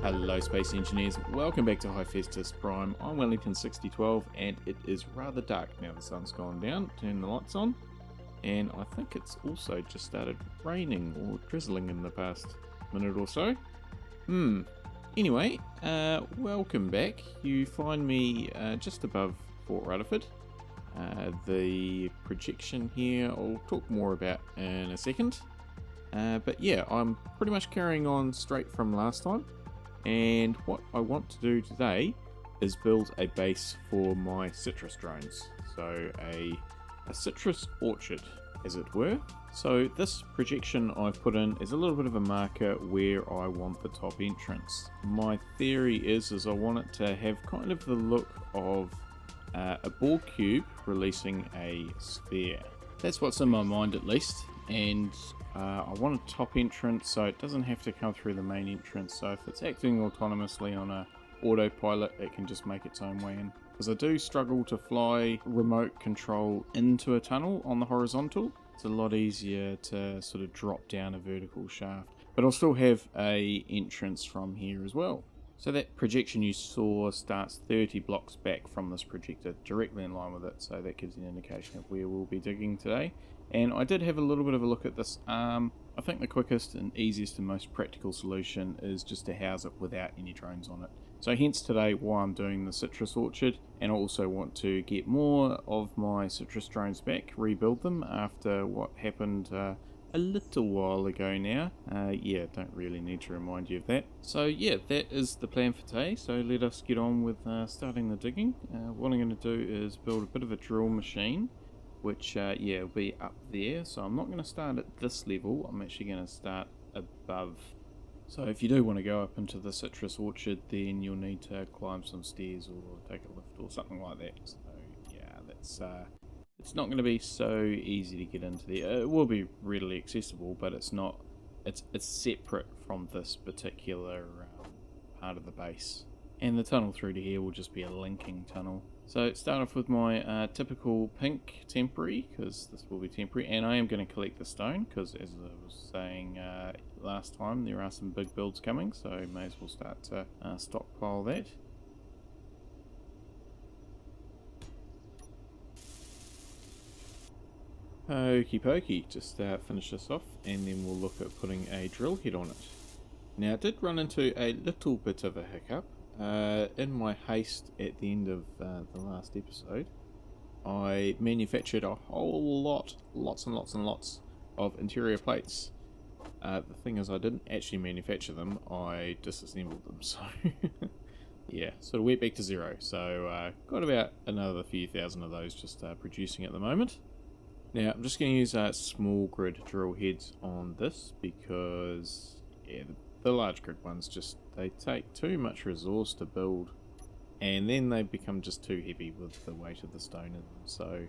Hello Space Engineers, welcome back to Hephaestus Prime. I'm Wellington6012 and it is rather dark now. The sun's gone down, turn the lights on, and I think it's also just started raining or drizzling in the past minute or so. Anyway, welcome back. You find me just above Fort Rutherford. The projection here I'll talk more about in a second. But yeah, I'm pretty much carrying on straight from last time. And what I want to do today is build a base for my citrus drones. So a citrus orchard, as it were. So this projection I've put in is a little bit of a marker where I want the top entrance. My theory is I want it to have kind of the look of a ball cube releasing a sphere. That's what's in my mind at least. And I want a top entrance so it doesn't have to come through the main entrance. So if it's acting autonomously on a autopilot, it can just make its own way in. Because I do struggle to fly remote control into a tunnel on the horizontal. It's a lot easier to sort of drop down a vertical shaft. But I'll still have a entrance from here as well. So that projection you saw starts 30 blocks back from this projector, directly in line with it, so that gives you an indication of where we'll be digging today. And I did have a little bit of a look at this. I think the quickest and easiest and most practical solution is just to house it without any drones on it. So hence today why I'm doing the citrus orchard, and I also want to get more of my citrus drones back, rebuild them after what happened a little while ago now. Yeah, don't really need to remind you of that. So yeah, that is the plan for today. So let us get on with starting the digging. What I'm going to do is build a bit of a drill machine, which yeah, will be up there. So I'm not going to start at this level. I'm actually going to start above. So if you do want to go up into the citrus orchard, then you'll need to climb some stairs or take a lift or something like that. So yeah, that's it's not going to be so easy to get into there. It will be readily accessible, but it's not. It's separate from this particular part of the base. And the tunnel through to here will just be a linking tunnel. So start off with my typical pink temporary, because this will be temporary, and I am going to collect the stone, because as I was saying last time, there are some big builds coming, so may as well start to stockpile that. Okie pokey, just finish this off, and then we'll look at putting a drill head on it. Now I did run into a little bit of a hiccup. In my haste at the end of the last episode, I manufactured a whole lots and lots of interior plates. The thing is, I didn't actually manufacture them, I disassembled them, so yeah, sort of went back to zero. So got about another few thousand of those just producing at the moment. Now I'm just going to use small grid drill heads on this because yeah, the large grid ones just, they take too much resource to build, and then they become just too heavy with the weight of the stone in them. So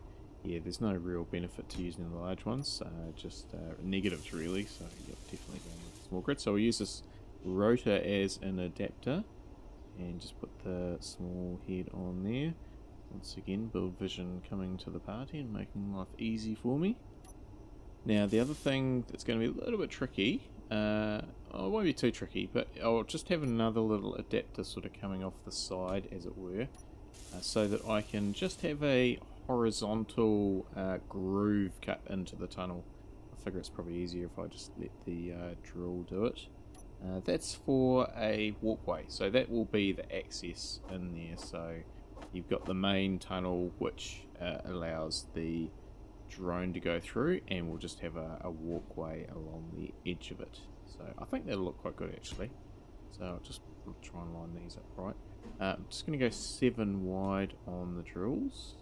yeah, there's no real benefit to using the large ones, just negatives really. So yeah, definitely going with small grid. So we'll use this rotor as an adapter and just put the small head on there. Once again, build vision coming to the party and making life easy for me. Now the other thing that's going to be a little bit tricky, it won't be too tricky, but I'll just have another little adapter sort of coming off the side, as it were, so that I can just have a horizontal groove cut into the tunnel. I figure it's probably easier if I just let the drill do it. That's for a walkway, so that will be the access in there. So you've got the main tunnel, which allows the drone to go through, and we'll just have a walkway along the edge of it. So I think that'll look quite good actually. So I'll just try and line these up right. I'm just going to go 7 wide on the drills.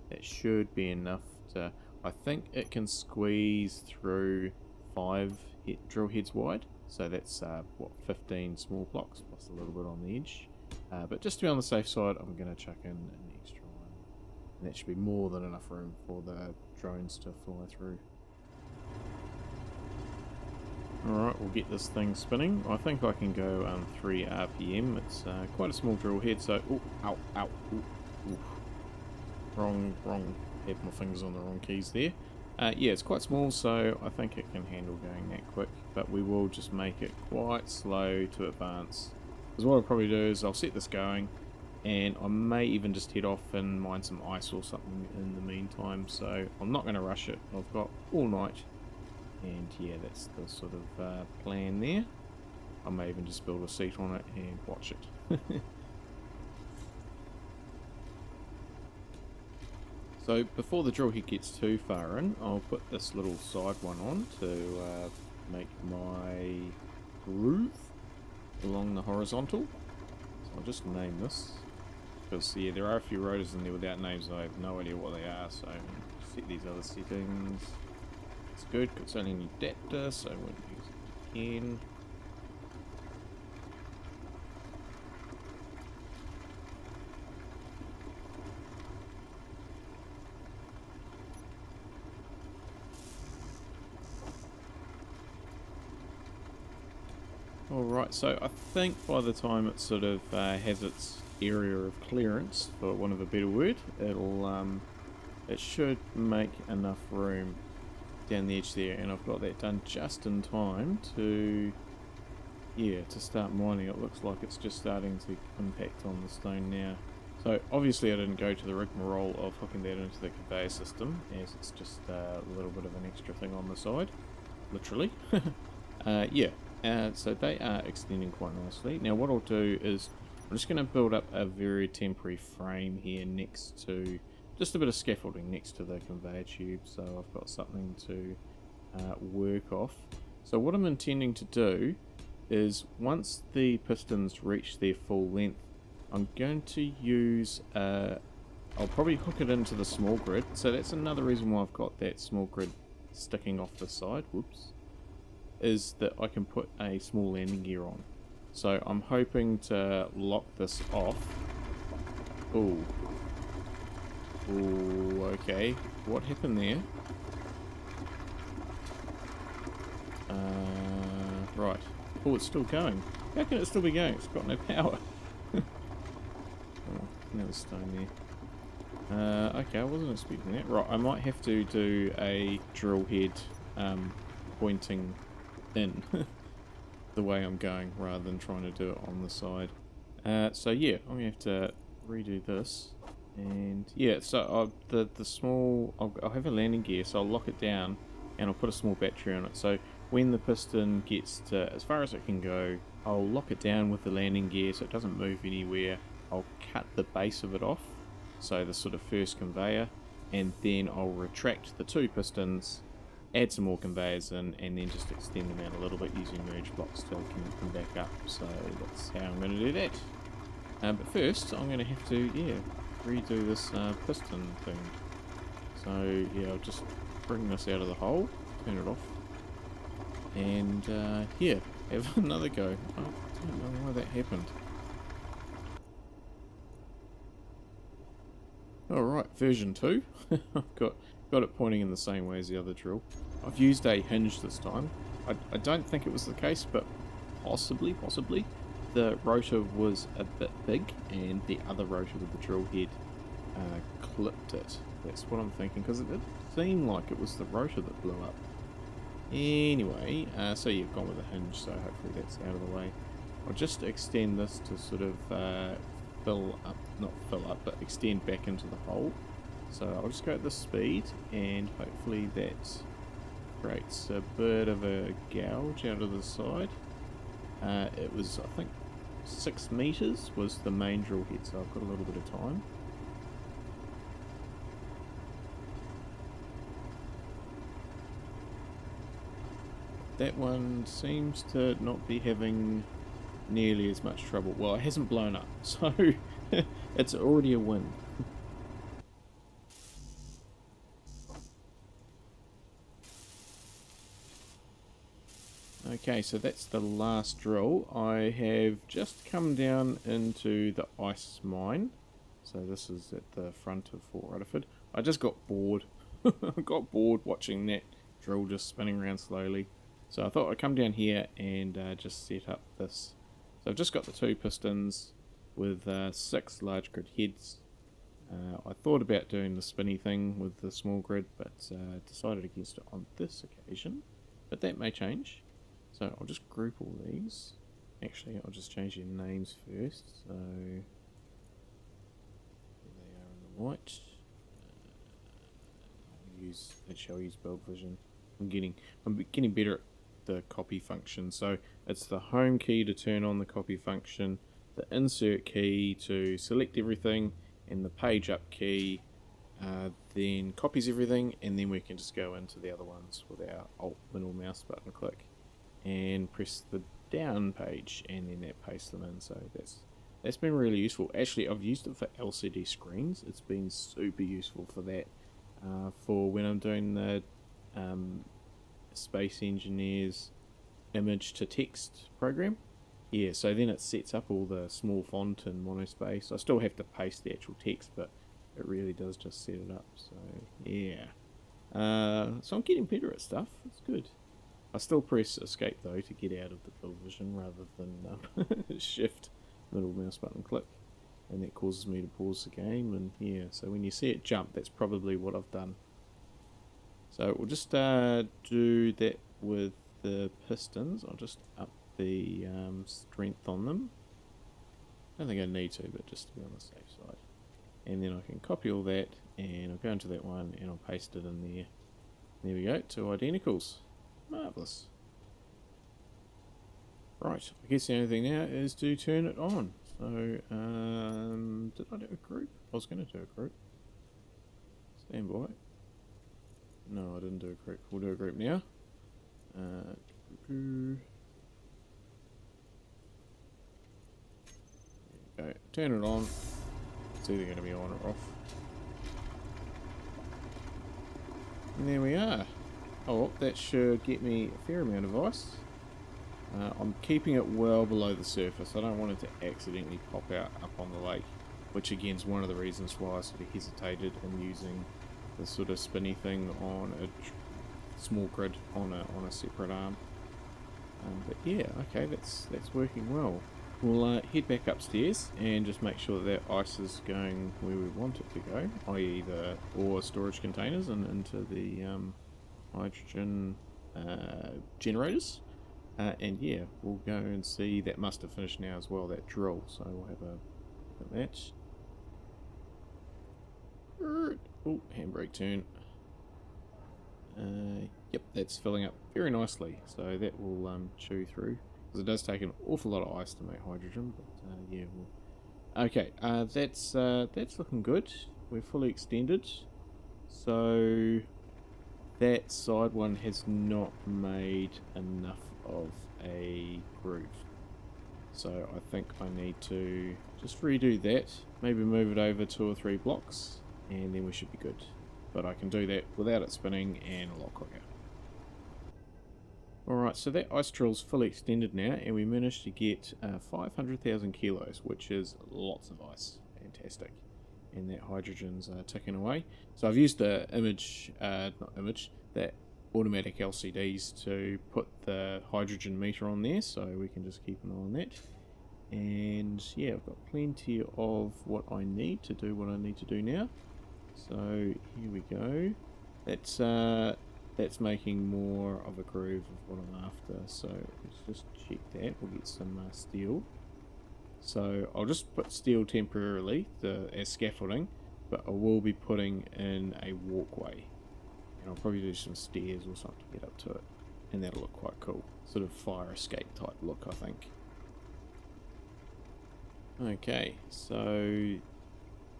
That should be enough to, I think it can squeeze through 5 drill heads wide. So that's what, 15 small blocks plus a little bit on the edge. But just to be on the safe side, I'm going to chuck in an extra one. And that should be more than enough room for the drones to fly through. Alright, we'll get this thing spinning. I think I can go 3 RPM. It's quite a small drill head, so... Oh, ow, ow, ooh, ooh. Wrong. Had my fingers on the wrong keys there. Yeah, it's quite small, so I think it can handle going that quick. But we will just make it quite slow to advance. Because what I'll probably do is I'll set this going, and I may even just head off and mine some ice or something in the meantime. So I'm not going to rush it. I've got all night, and yeah, that's the sort of plan there. I may even just build a seat on it and watch it. So before the drill head gets too far in, I'll put this little side one on to make my groove along the horizontal. So I'll just name this, because yeah, there are a few rotors in there without names, so I have no idea what they are. So set these other settings. It's good because it's only an adapter, so I won't use it again. Alright, so I think by the time it sort of has its area of clearance, for want of a better word, it should make enough room down the edge there, and I've got that done just in time to start mining. It looks like it's just starting to impact on the stone now. So obviously I didn't go to the rigmarole of hooking that into the conveyor system, as it's just a little bit of an extra thing on the side, literally. So they are extending quite nicely. Now what I'll do is I'm just going to build up a very temporary frame here next to, just a bit of scaffolding next to the conveyor tube, so I've got something to work off. So what I'm intending to do is, once the pistons reach their full length, I'm going to use, I'll probably hook it into the small grid. So that's another reason why I've got that small grid sticking off the side, whoops, is that I can put a small landing gear on. So I'm hoping to lock this off. Ooh. Ooh, okay. What happened there? Right. Oh, it's still going. How can it still be going? It's got no power. Oh, another stone there. Okay, I wasn't expecting that. Right, I might have to do a drill head pointing in the way I'm going, rather than trying to do it on the side. So yeah, I'm gonna have to redo this, and yeah, so the small, I'll have a landing gear, so I'll lock it down and I'll put a small battery on it, so when the piston gets to as far as it can go, I'll lock it down with the landing gear so it doesn't move anywhere. I'll cut the base of it off, so the sort of first conveyor, and then I'll retract the two pistons, add some more conveyors in, and then just extend them out a little bit using merge blocks to connect them back up. So that's how I'm going to do that. But first, I'm going to have to, redo this piston thing. So yeah, I'll just bring this out of the hole, turn it off, and have another go. I don't know why that happened. Alright, version 2. I've got it pointing in the same way as the other drill. I've used a hinge this time. I don't think it was the case, but possibly, the rotor was a bit big and the other rotor with the drill head clipped it. That's what I'm thinking, because it did seem like it was the rotor that blew up. Anyway, so you've gone with a hinge, so hopefully that's out of the way. I'll just extend this to sort of not fill up, but extend back into the hole. So I'll just go at this speed, and hopefully that creates a bit of a gouge out of the side. It was, I think, 6 meters was the main drill head, so I've got a little bit of time. That one seems to not be having nearly as much trouble. Well, it hasn't blown up, so it's already a win. Okay, so that's the last drill. I have just come down into the ice mine. So this is at the front of Fort Rutherford. I just got bored. I got bored watching that drill just spinning around slowly. So I thought I'd come down here and just set up this. So I've just got the 2 pistons with 6 large grid heads. I thought about doing the spinny thing with the small grid, but decided against it on this occasion. But that may change. So I'll just group all these, Actually, I'll just change your names first. So there they are in the white. I'll use bulb vision. I'm getting better at the copy function. So it's the home key to turn on the copy function, the insert key to select everything, and the page up key then copies everything, and then we can just go into the other ones with our alt middle mouse button click and press the down page, and then that pastes them in. So that's been really useful. Actually, I've used it for LCD screens. It's been super useful for that. For when I'm doing the Space Engineers image to text program. Yeah, so then it sets up all the small font and monospace. I still have to paste the actual text, but it really does just set it up. So yeah, so I'm getting better at stuff. It's good. I still press escape though to get out of the build vision rather than shift middle mouse button click, and that causes me to pause the game. And yeah, so when you see it jump, that's probably what I've done. So we'll just do that with the pistons. I'll just up the strength on them. I don't think I need to, but just to be on the safe side. And then I can copy all that, and I'll go into that one and I'll paste it in there. There we go, 2 identicals. Marvellous. Right, I guess the only thing now is to turn it on. So, did I do a group? I was going to do a group. Stand by. No, I didn't do a group. We'll do a group now. There we go. Turn it on. It's either going to be on or off. And there we are. Oh, that should get me a fair amount of ice. I'm keeping it well below the surface. I don't want it to accidentally pop out up on the lake, which again is one of the reasons why I sort of hesitated in using the sort of spinny thing on a small grid on a separate arm. But yeah, okay, that's working well. We'll head back upstairs and just make sure that ice is going where we want it to go, i.e. the ore storage containers and into the hydrogen generators. And yeah, we'll go and see. That must have finished now as well, that drill, so we'll have a look at that. Oh, handbrake turn. Yep, that's filling up very nicely, so that will chew through, because it does take an awful lot of ice to make hydrogen. But yeah, okay, that's looking good. We're fully extended, so that side one has not made enough of a groove, so I think I need to just redo that, maybe move it over 2 or 3 blocks, and then we should be good. But I can do that without it spinning and a lot quicker. Alright, so that ice drill's fully extended now, and we managed to get 500,000 kilos, which is lots of ice. Fantastic. And that hydrogen's ticking away. So I've used the that automatic LCDs to put the hydrogen meter on there, so we can just keep an eye on that. And yeah, I've got plenty of what I need to do what I need to do now. So here we go. That's making more of a groove of what I'm after. So let's just check that. We'll get some steel. So I'll just put steel temporarily as scaffolding, but I will be putting in a walkway. And I'll probably do some stairs or something to get up to it. And that'll look quite cool. Sort of fire escape type look, I think. Okay, so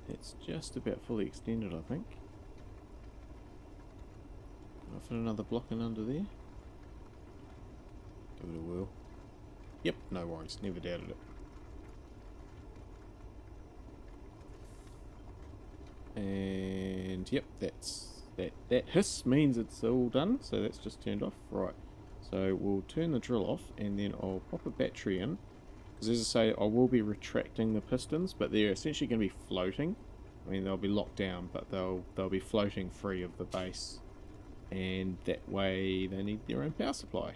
it's just about fully extended, I think. Can I fit another block in under there? Give it a whirl. Yep, no worries, never doubted it. And yep, that hiss means it's all done, so that's just turned off. Right, so we'll turn the drill off, and then I'll pop a battery in, because as I say, I will be retracting the pistons, but they're essentially going to be floating. I mean, they'll be locked down, but they'll be floating free of the base, and that way they need their own power supply.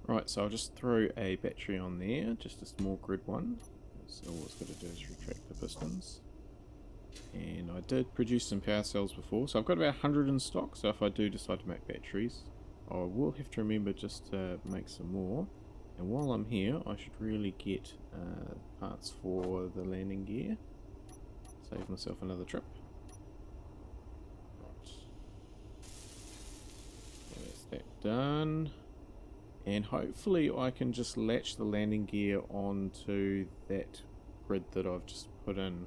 Right, so I'll just throw a battery on there, just a small grid one. So all it's got to do is retract the pistons. And I did produce some power cells before, so I've got about 100 in stock, so if I do decide to make batteries, I will have to remember just to make some more. And while I'm here, I should really get parts for the landing gear. Save myself another trip. Right. So that's that done. And hopefully I can just latch the landing gear onto that grid that I've just put in,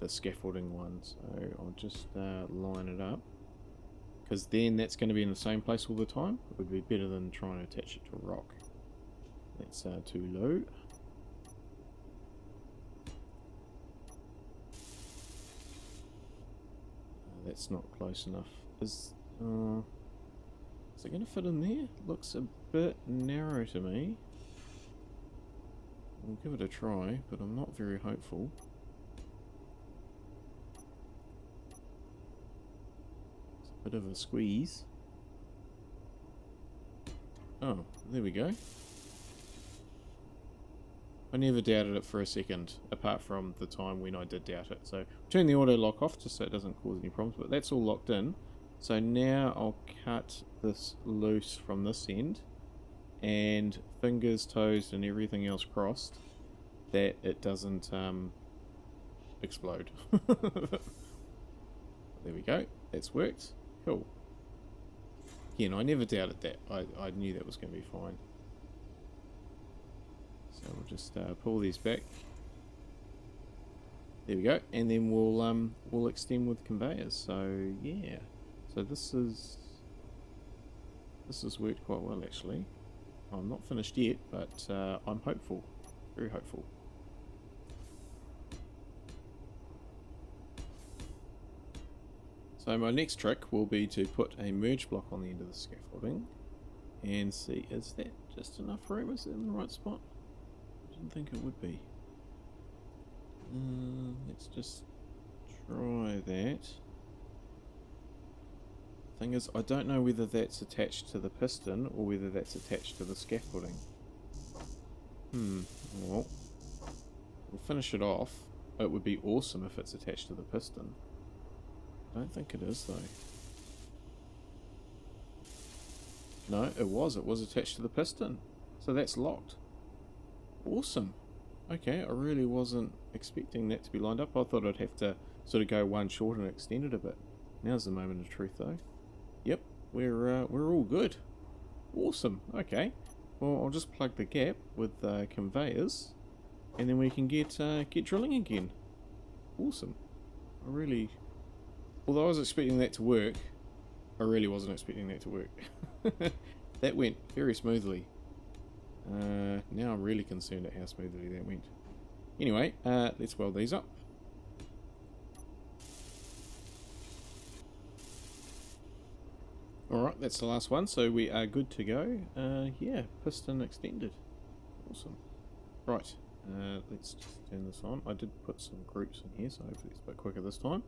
the scaffolding one. So I'll just line it up, because then that's going to be in the same place all the time. It would be better than trying to attach it to a rock. That's too low. That's not close enough. Is it going to fit in there? Looks a bit narrow to me. We'll give it a try, but I'm not very hopeful. It's a bit of a squeeze. Oh, there we go. I never doubted it for a second, apart from the time when I did doubt it. So turn the auto lock off just so it doesn't cause any problems, but that's all locked in. So now I'll cut this loose from this end, and fingers, toes and everything else crossed that it doesn't explode. There we go, that's worked. Cool. Again, I never doubted that. I knew that was going to be fine. So we'll just pull these back. There we go, and then we'll extend with conveyors. So yeah, so this has worked quite well actually. I'm not finished yet, but I'm hopeful, very hopeful. So my next trick will be to put a merge block on the end of the scaffolding and see, is that just enough room? Is it in the right spot? I didn't think it would be. Let's just try that. Thing is, I don't know whether that's attached to the piston or whether that's attached to the scaffolding. Well, we'll finish it off. It would be awesome if it's attached to the piston. I don't think it is though. No, it was attached to the piston. So that's locked. Awesome. Okay, I really wasn't expecting that to be lined up. I thought I'd have to sort of go one short and extend it a bit. Now's the moment of truth though. Yep, we're all good. Awesome. Okay. Well, I'll just plug the gap with conveyors, and then we can get drilling again. Awesome. Although I was expecting that to work, I really wasn't expecting that to work. That went very smoothly. Now I'm really concerned at how smoothly that went. Anyway, let's weld these up. Alright, that's the last one, so we are good to go. Yeah, piston extended. Awesome. Right, let's just turn this on. I did put some groups in here, so hopefully it's a bit quicker this time.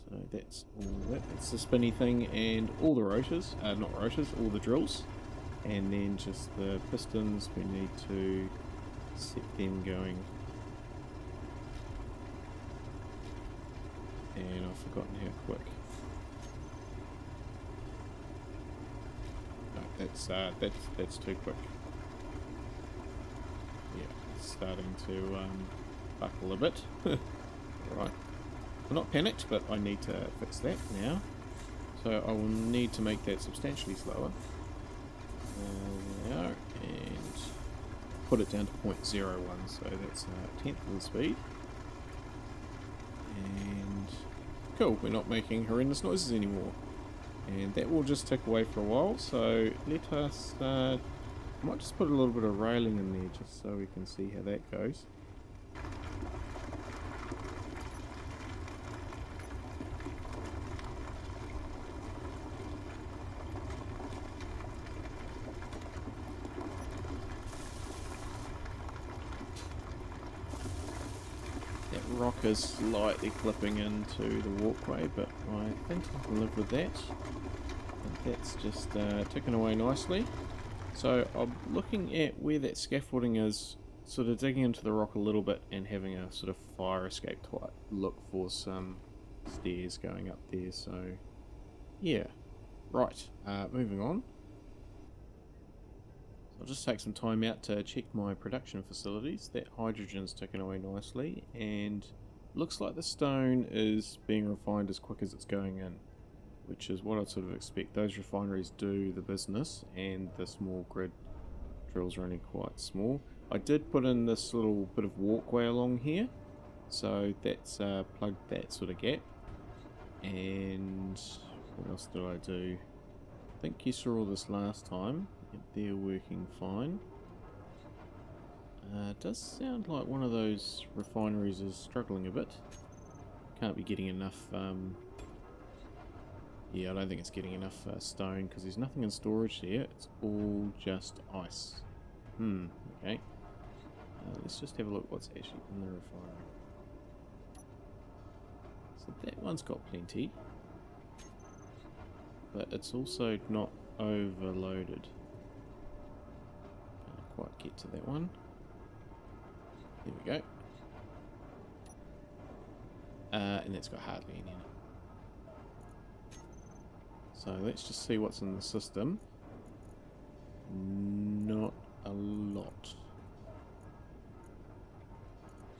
So that's all that. It's the spinny thing and all the rotors, not rotors, all the drills. And then just the pistons, we need to set them going. And I've forgotten how quick. No, that's too quick. Yeah, it's starting to buckle a bit. Right. I'm not panicked, but I need to fix that now. So I will need to make that substantially slower. There we are, and put it down to 0.01, so that's a tenth of the speed. And cool, we're not making horrendous noises anymore. And that will just tick away for a while, so let us... I might just put a little bit of railing in there just so we can see how that goes. Rock is slightly clipping into the walkway, but I think I can live with that. And that's just ticking away nicely. So I'm looking at where that scaffolding is sort of digging into the rock a little bit and having a sort of fire escape type look for some stairs going up there. So yeah, right, moving on. So I'll just take some time out to check my production facilities. That hydrogen's ticking away nicely, and looks like the stone is being refined as quick as it's going in, which is what I'd sort of expect. Those refineries do the business, and the small grid drills are only quite small. I did put in this little bit of walkway along here, so that's plugged that sort of gap. And what else did I do? I think you saw all this last time. Yep, they're working fine. It does sound like one of those refineries is struggling a bit. Can't be getting enough. Yeah, I don't think it's getting enough stone, because there's nothing in storage there. It's all just ice. Okay. Let's just have a look what's actually in the refinery. So that one's got plenty, but it's also not overloaded. Can't quite get to that one. There we go. And that's got hardly any in it. So let's just see what's in the system. Not a lot.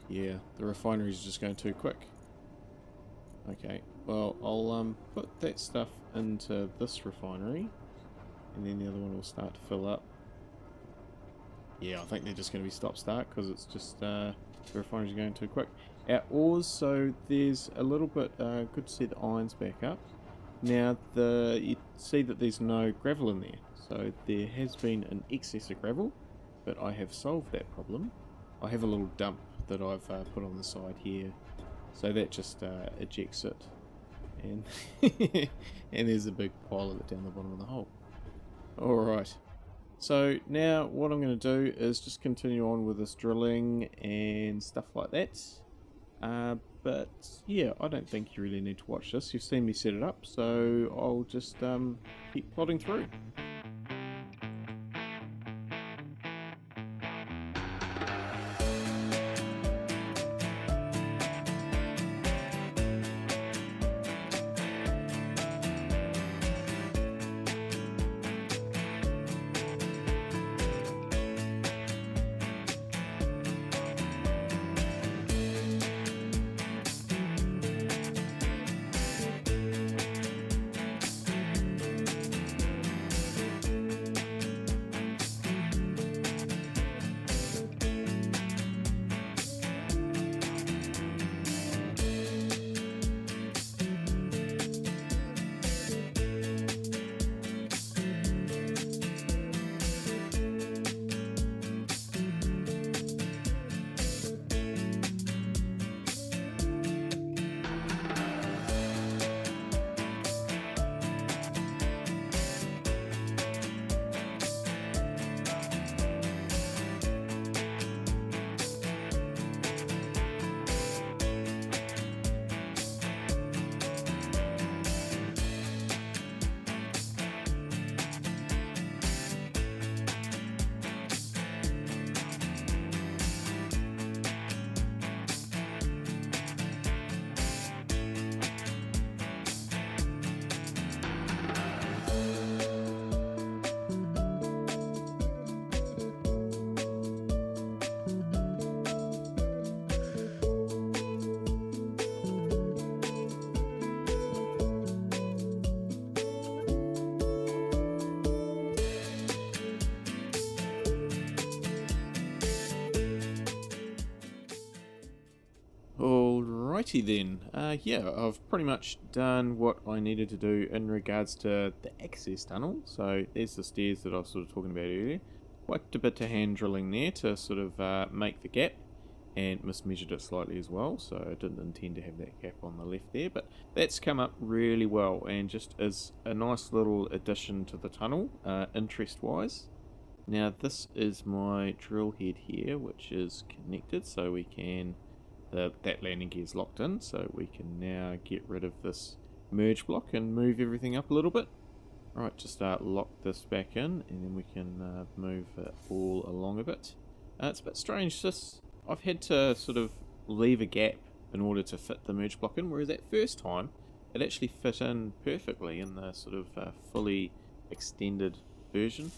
Yeah, the refinery's just going too quick. Okay, well, I'll put that stuff into this refinery, and then the other one will start to fill up. Yeah, I think they're just going to be stop-start, because it's just the refinery's going too quick. Our ores, so there's a little bit, good to see the iron's back up. Now, you see that there's no gravel in there, so there has been an excess of gravel, but I have solved that problem. I have a little dump that I've put on the side here, so that just ejects it, and and there's a big pile of it down the bottom of the hole. Alright, so now what I'm going to do is just continue on with this drilling and stuff like that. But yeah, I don't think you really need to watch this. You've seen me set it up, so I'll just keep plodding through. Alrighty then, yeah, I've pretty much done what I needed to do in regards to the access tunnel. So there's the stairs that I was sort of talking about earlier. Quite a bit of hand drilling there to sort of make the gap, and mismeasured it slightly as well, so I didn't intend to have that gap on the left there, but that's come up really well and just is a nice little addition to the tunnel, interest wise. Now this is my drill head here, which is connected, so we can that landing gear is locked in, so we can now get rid of this merge block and move everything up a little bit. Right, just lock this back in, and then we can move it all along a bit. It's a bit strange. I've had to sort of leave a gap in order to fit the merge block in, whereas that first time it actually fit in perfectly in the sort of fully extended version,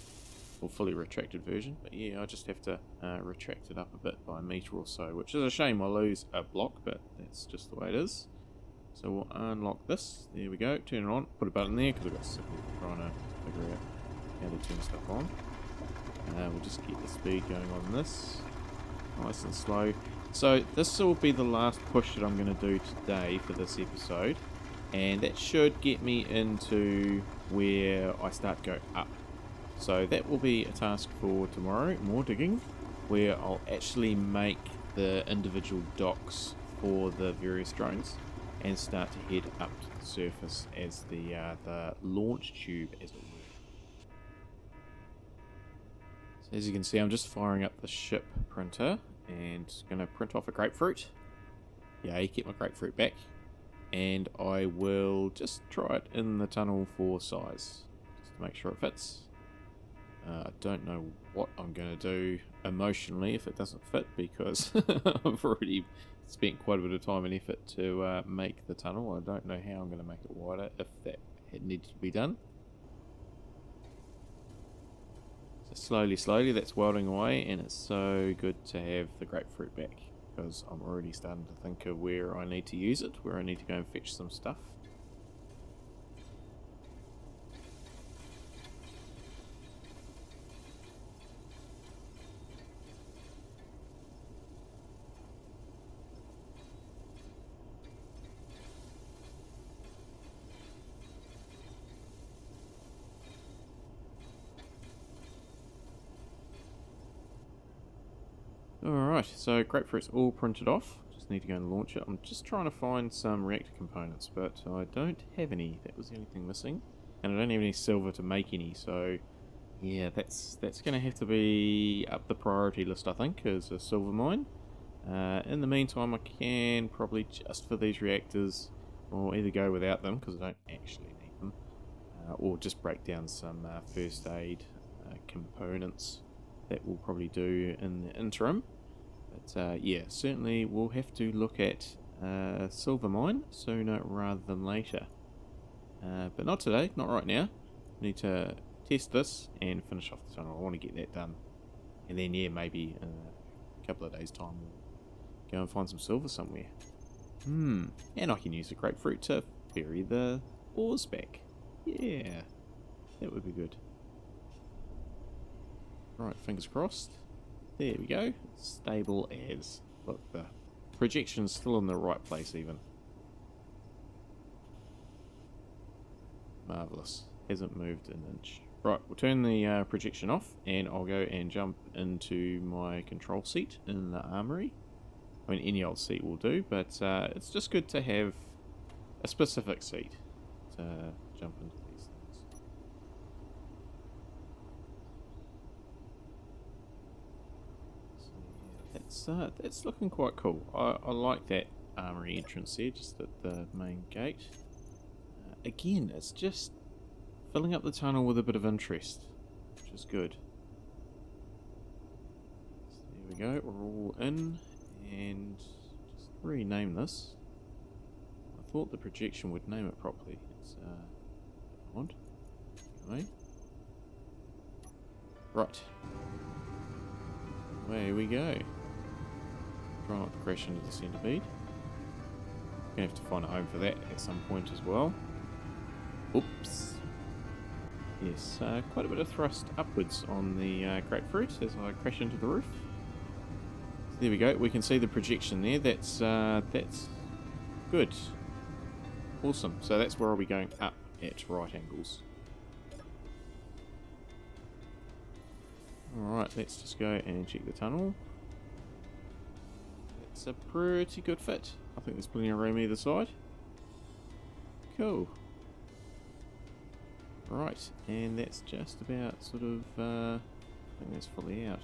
or fully retracted version. But yeah, I just have to retract it up a bit by a metre or so, which is a shame. I lose a block, but that's just the way it is. So we'll unlock this. There we go. Turn it on. Put a button there because I've got sick of trying to figure out how to turn stuff on. We'll just get the speed going on this. Nice and slow. So this will be the last push that I'm going to do today for this episode. And that should get me into where I start to go up. So that will be a task for tomorrow, more digging, where I'll actually make the individual docks for the various drones and start to head up to the surface as the launch tube, as it were. So as you can see, I'm just firing up the ship printer and going to print off a grapefruit. Yay, keep my grapefruit back. And I will just try it in the tunnel for size, just to make sure it fits. I don't know what I'm going to do emotionally if it doesn't fit, because I've already spent quite a bit of time and effort to make the tunnel. I don't know how I'm going to make it wider if that needs to be done. So slowly that's welding away, and it's so good to have the grapefruit back, because I'm already starting to think of where I need to use it, where I need to go and fetch some stuff. Alright, so grapefruit's all printed off. Just need to go and launch it. I'm just trying to find some reactor components, but I don't have any. That was the only thing missing. And I don't have any silver to make any, so yeah, that's going to have to be up the priority list, I think, as a silver mine. In the meantime, I can probably, just for these reactors, or either go without them, because I don't actually need them, or just break down some first aid components. That will probably do in the interim. But yeah, certainly we'll have to look at silver mine sooner rather than later. But not today, not right now. Need to test this and finish off the tunnel. I want to get that done. And then yeah, maybe in a couple of days time we'll go and find some silver somewhere. And I can use the grapefruit to ferry the ores back. Yeah, that would be good. Right, fingers crossed. There we go. Stable as. Look, the projection's still in the right place even. Marvellous. Hasn't moved an inch. Right, we'll turn the projection off, and I'll go and jump into my control seat in the armory. I mean, any old seat will do, but it's just good to have a specific seat to jump into these things. That's looking quite cool. I like that armory entrance there, just at the main gate. Again, it's just filling up the tunnel with a bit of interest, which is good. So there we go, we're all in, and just rename this. I thought the projection would name it properly. It's odd. Anyway. Right. Away we go. Try not to crash into the centipede. Gonna have to find a home for that at some point as well. Oops. Yes, quite a bit of thrust upwards on the grapefruit as I crash into the roof. So there we go. We can see the projection there. That's good. Awesome. So that's where I'll be going up at right angles. Alright, let's just go and check the tunnel. It's a pretty good fit. I think there's plenty of room either side. Cool. Right, and that's just about sort of, I think that's fully out.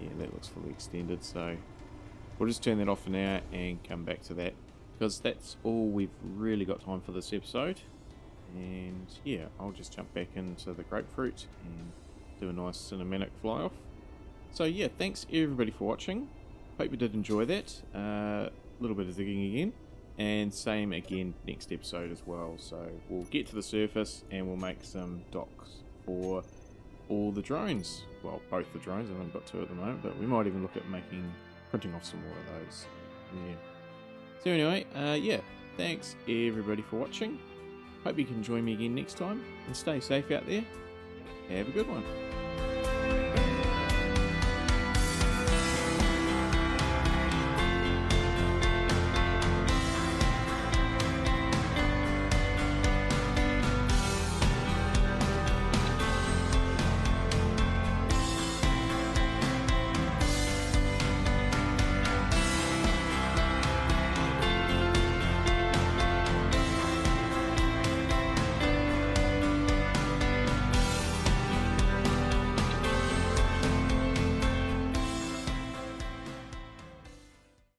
Yeah, that looks fully extended, so we'll just turn that off for now and come back to that, because that's all we've really got time for this episode. And yeah, I'll just jump back into the grapefruit and do a nice cinematic fly off. So yeah, thanks everybody for watching. Hope you did enjoy that. A little bit of digging again. And same again next episode as well. So we'll get to the surface and we'll make some docks for all the drones. Well, both the drones. I've only got 2 at the moment, but we might even look at printing off some more of those. Yeah. So anyway, yeah, thanks everybody for watching. Hope you can join me again next time, and stay safe out there. Have a good one.